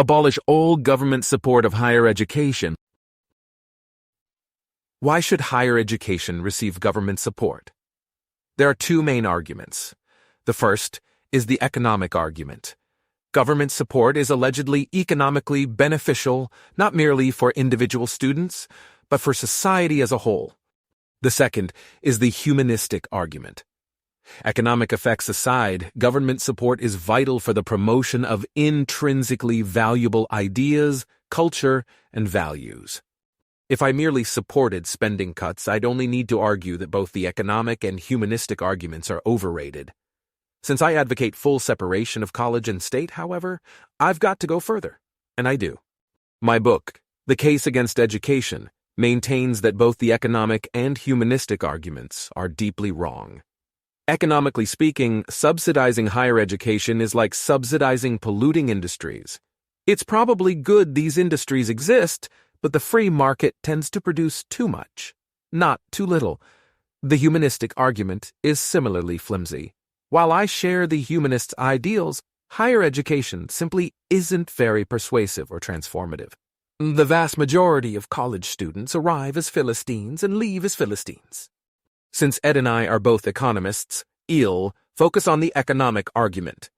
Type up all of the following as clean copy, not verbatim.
Abolish all government support of higher education. Why should higher education receive government support? There are two main arguments. The first is the economic argument. Government support is allegedly economically beneficial, not merely for individual students, but for society as a whole. The second is the humanistic argument. Economic effects aside, government support is vital for the promotion of intrinsically valuable ideas, culture, and values. If I merely supported spending cuts, I'd only need to argue that both the economic and humanistic arguments are overrated. Since I advocate full separation of college and state, however, I've got to go further, and I do. My book, The Case Against Education, maintains that both the economic and humanistic arguments are deeply wrong. Economically speaking, subsidizing higher education is like subsidizing polluting industries. It's probably good these industries exist, but the free market tends to produce too much, not too little. The humanistic argument is similarly flimsy. While I share the humanists' ideals, higher education simply isn't very persuasive or transformative. The vast majority of college students arrive as Philistines and leave as Philistines. Since Ed and I are both economists, focus on the economic argument.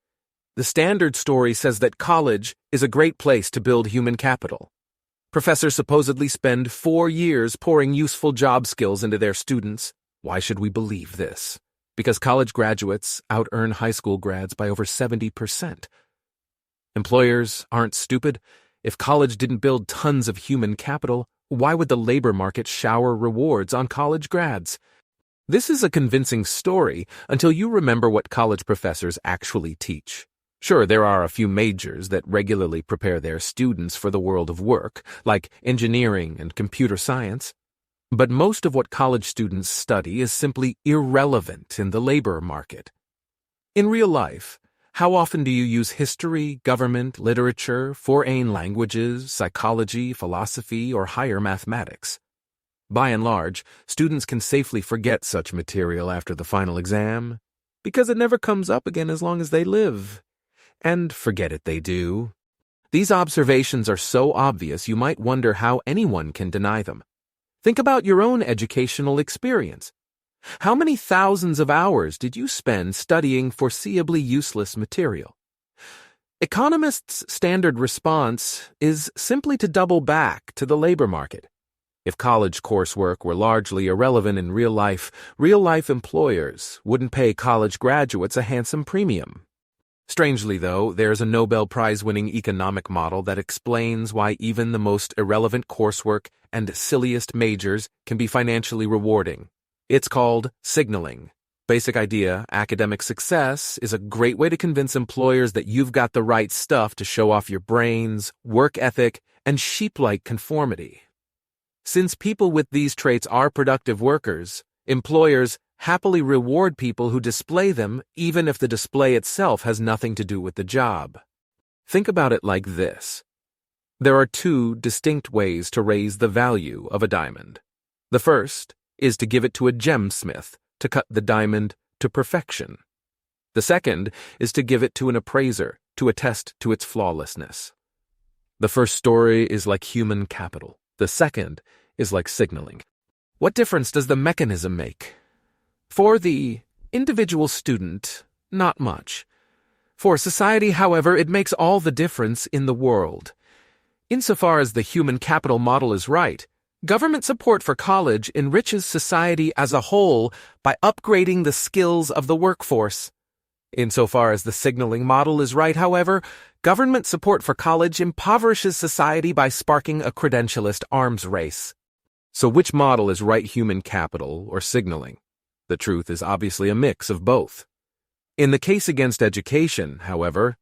The standard story says that college is a great place to build human capital. Professors supposedly spend 4 years pouring useful job skills into their students. Why should we believe this? Because college graduates out-earn high school grads by over 70%. Employers aren't stupid. If college didn't build tons of human capital, why would the labor market shower rewards on college grads? This is a convincing story until you remember what college professors actually teach. Sure, there are a few majors that regularly prepare their students for the world of work, like engineering and computer science. But most of what college students study is simply irrelevant in the labor market. In real life, how often do you use history, government, literature, foreign languages, psychology, philosophy, or higher mathematics? By and large, students can safely forget such material after the final exam, because it never comes up again as long as they live. And forget it they do. These observations are so obvious you might wonder how anyone can deny them. Think about your own educational experience. How many thousands of hours did you spend studying foreseeably useless material? Economists' standard response is simply to double back to the labor market. If college coursework were largely irrelevant in real-life employers wouldn't pay college graduates a handsome premium. Strangely, though, there's a Nobel Prize-winning economic model that explains why even the most irrelevant coursework and silliest majors can be financially rewarding. It's called signaling. Basic idea, academic success is a great way to convince employers that you've got the right stuff to show off your brains, work ethic, and sheep-like conformity. Since people with these traits are productive workers, employers happily reward people who display them even if the display itself has nothing to do with the job. Think about it like this. There are two distinct ways to raise the value of a diamond. The first is to give it to a gemsmith to cut the diamond to perfection. The second is to give it to an appraiser to attest to its flawlessness. The first story is like human capital. The second is like signaling. What difference does the mechanism make? For the individual student, not much. For society, however, it makes all the difference in the world. Insofar as the human capital model is right, government support for college enriches society as a whole by upgrading the skills of the workforce. Insofar as the signaling model is right, however, government support for college impoverishes society by sparking a credentialist arms race. So which model is right, human capital or signaling? The truth is obviously a mix of both. In the case against education, however,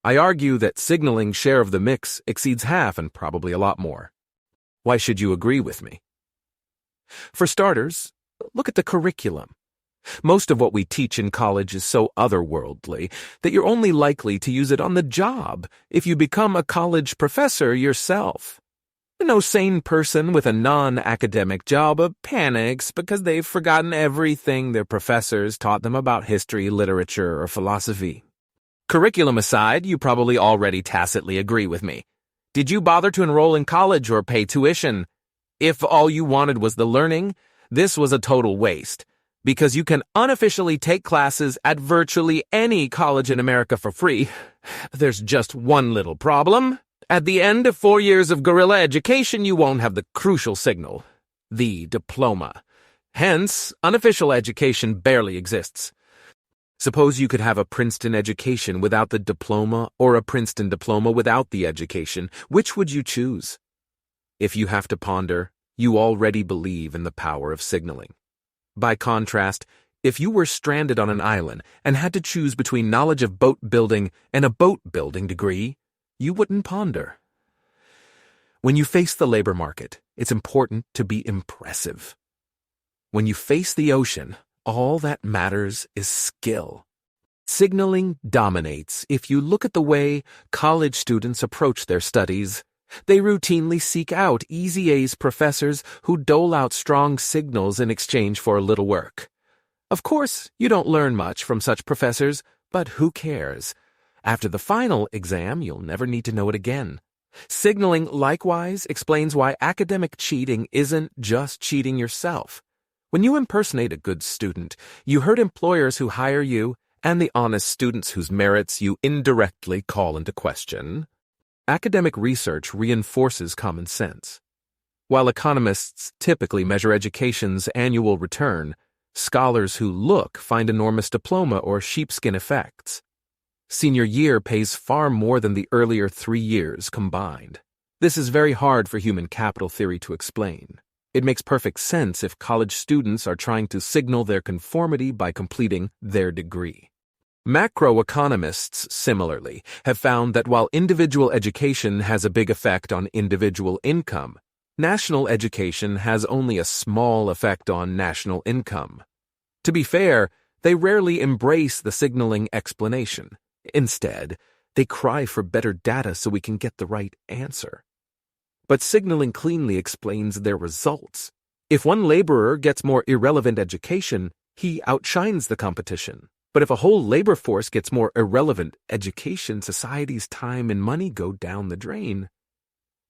I argue that signaling's share of the mix exceeds half and probably a lot more. Why should you agree with me? For starters, look at the curriculum. Most of what we teach in college is so otherworldly that you're only likely to use it on the job if you become a college professor yourself. No sane person with a non-academic job panics because they've forgotten everything their professors taught them about history, literature, or philosophy. Curriculum aside, you probably already tacitly agree with me. Did you bother to enroll in college or pay tuition? If all you wanted was the learning, this was a total waste, because you can unofficially take classes at virtually any college in America for free. There's just one little problem. At the end of 4 years of guerrilla education, you won't have the crucial signal, the diploma. Hence, unofficial education barely exists. Suppose you could have a Princeton education without the diploma or a Princeton diploma without the education. Which would you choose? If you have to ponder, you already believe in the power of signaling. By contrast, if you were stranded on an island and had to choose between knowledge of boat building and a boat building degree, you wouldn't ponder. When you face the labor market, it's important to be impressive. When you face the ocean, all that matters is skill. Signaling dominates. If you look at the way college students approach their studies, they routinely seek out easy A's professors who dole out strong signals in exchange for a little work. Of course, you don't learn much from such professors, but who cares? After the final exam, you'll never need to know it again. Signaling, likewise, explains why academic cheating isn't just cheating yourself. When you impersonate a good student, you hurt employers who hire you and the honest students whose merits you indirectly call into question. Academic research reinforces common sense. While economists typically measure education's annual return, scholars who look find enormous diploma or sheepskin effects. Senior year pays far more than the earlier 3 years combined. This is very hard for human capital theory to explain. It makes perfect sense if college students are trying to signal their conformity by completing their degree. Macroeconomists, similarly, have found that while individual education has a big effect on individual income, national education has only a small effect on national income. To be fair, they rarely embrace the signaling explanation. Instead, they cry for better data so we can get the right answer. But signaling cleanly explains their results. If one laborer gets more irrelevant education, he outshines the competition. But if a whole labor force gets more irrelevant education, society's time and money go down the drain.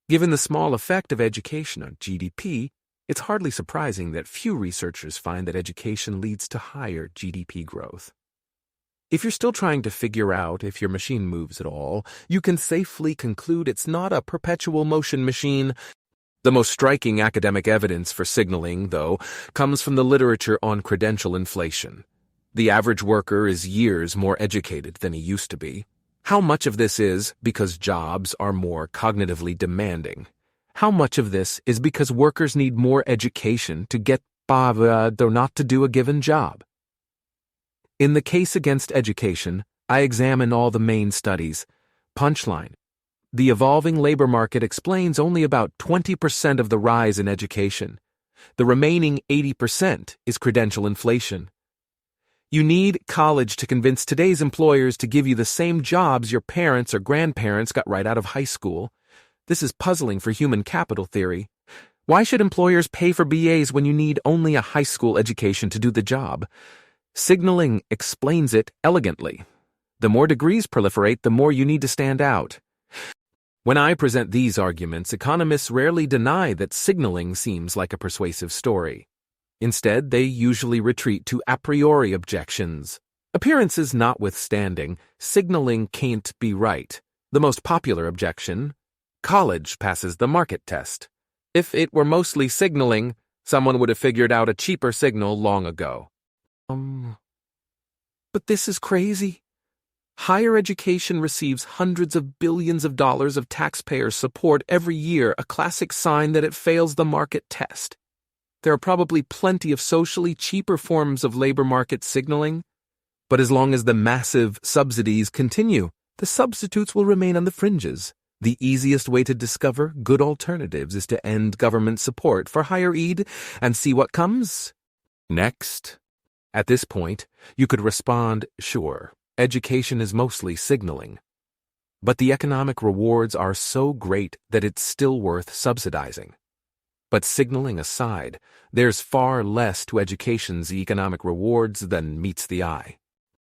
Given the small effect of education on GDP, it's hardly surprising that few researchers find that education leads to higher GDP growth. If you're still trying to figure out if your machine moves at all, you can safely conclude it's not a perpetual motion machine. The most striking academic evidence for signaling, though, comes from the literature on credential inflation. The average worker is years more educated than he used to be. How much of this is because jobs are more cognitively demanding? How much of this is because workers need more education to get by or not to do a given job? In the case against education, I examine all the main studies. Punchline: the evolving labor market explains only about 20% of the rise in education. The remaining 80% is credential inflation. You need college to convince today's employers to give you the same jobs your parents or grandparents got right out of high school. This is puzzling for human capital theory. Why should employers pay for BAs when you need only a high school education to do the job? Signaling explains it elegantly. The more degrees proliferate, the more you need to stand out. When I present these arguments, economists rarely deny that signaling seems like a persuasive story. Instead, they usually retreat to a priori objections. Appearances notwithstanding, signaling can't be right. The most popular objection: college passes the market test. If it were mostly signaling, someone would have figured out a cheaper signal long ago. But this is crazy. Higher education receives hundreds of billions of dollars of taxpayer support every year, a classic sign that it fails the market test. There are probably plenty of socially cheaper forms of labor market signaling, but as long as the massive subsidies continue, the substitutes will remain on the fringes. The easiest way to discover good alternatives is to end government support for higher ed and see what comes next. At this point, you could respond, sure, education is mostly signaling. But the economic rewards are so great that it's still worth subsidizing. But signaling aside, there's far less to education's economic rewards than meets the eye.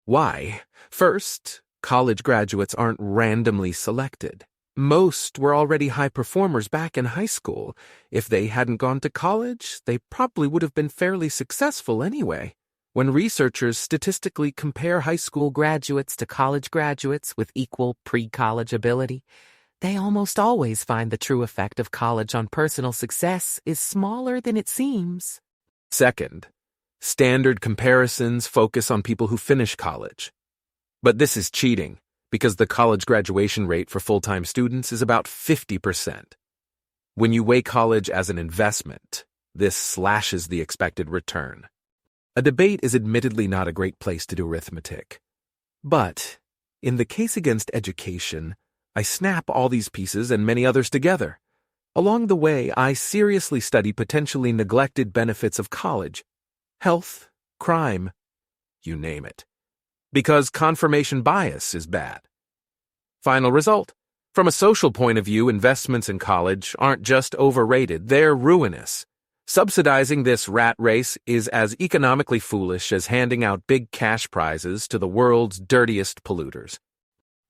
Why? First, College graduates aren't randomly selected. Most were already high performers back in high school. If they hadn't gone to college, they probably would have been fairly successful anyway. When researchers statistically compare high school graduates to college graduates with equal pre-college ability, they almost always find the true effect of college on personal success is smaller than it seems. Second, standard comparisons focus on people who finish college. But this is cheating, because the college graduation rate for full-time students is about 50%. When you weigh college as an investment, this slashes the expected return. A debate is admittedly not a great place to do arithmetic. But, in the case against education, I snap all these pieces and many others together. Along the way, I seriously study potentially neglected benefits of college. Health, crime, you name it. Because confirmation bias is bad. Final result. From a social point of view, investments in college aren't just overrated, they're ruinous. Subsidizing this rat race is as economically foolish as handing out big cash prizes to the world's dirtiest polluters.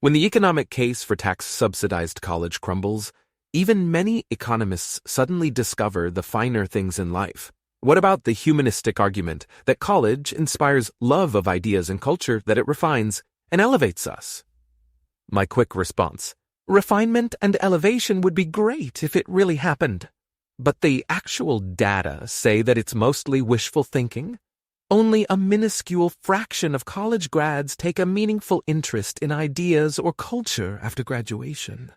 When the economic case for tax-subsidized college crumbles, even many economists suddenly discover the finer things in life. What about the humanistic argument that college inspires love of ideas and culture that it refines and elevates us? My quick response: refinement and elevation would be great if it really happened. But the actual data say that it's mostly wishful thinking. Only a minuscule fraction of college grads take a meaningful interest in ideas or culture after graduation.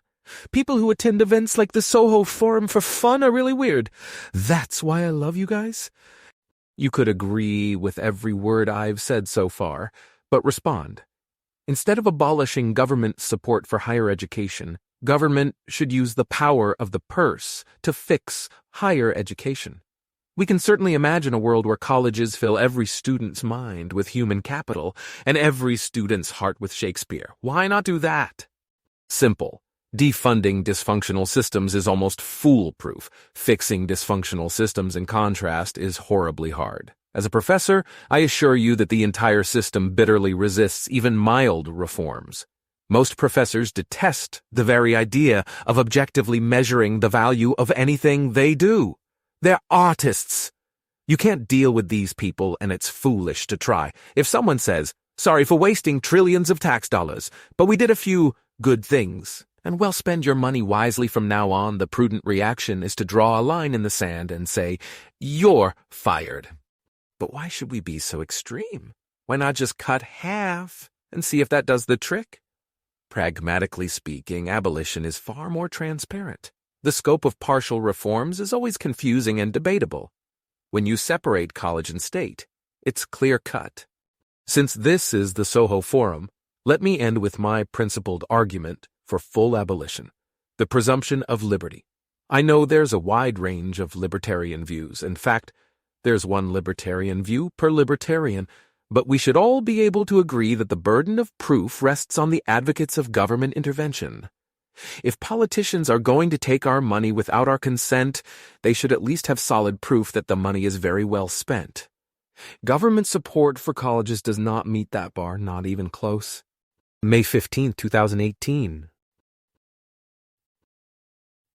People who attend events like the Soho Forum for fun are really weird. That's why I love you guys. You could agree with every word I've said so far, but respond. Instead of abolishing government support for higher education, government should use the power of the purse to fix higher education. We can certainly imagine a world where colleges fill every student's mind with human capital and every student's heart with Shakespeare. Why not do that? Simple. Defunding dysfunctional systems is almost foolproof. Fixing dysfunctional systems, in contrast, is horribly hard. As a professor, I assure you that the entire system bitterly resists even mild reforms. Most professors detest the very idea of objectively measuring the value of anything they do. They're artists. You can't deal with these people, and it's foolish to try. If someone says, "Sorry for wasting trillions of tax dollars, but we did a few good things," and well, spend your money wisely from now on, the prudent reaction is to draw a line in the sand and say, "You're fired." But why should we be so extreme? Why not just cut half and see if that does the trick? Pragmatically speaking, abolition is far more transparent. The scope of partial reforms is always confusing and debatable. When you separate college and state, it's clear-cut. Since this is the Soho Forum, let me end with my principled argument for full abolition: the presumption of liberty. I know there's a wide range of libertarian views. In fact, there's one libertarian view per libertarian, but we should all be able to agree that the burden of proof rests on the advocates of government intervention. If politicians are going to take our money without our consent, they should at least have solid proof that the money is very well spent. Government support for colleges does not meet that bar, not even close. May 15, 2018.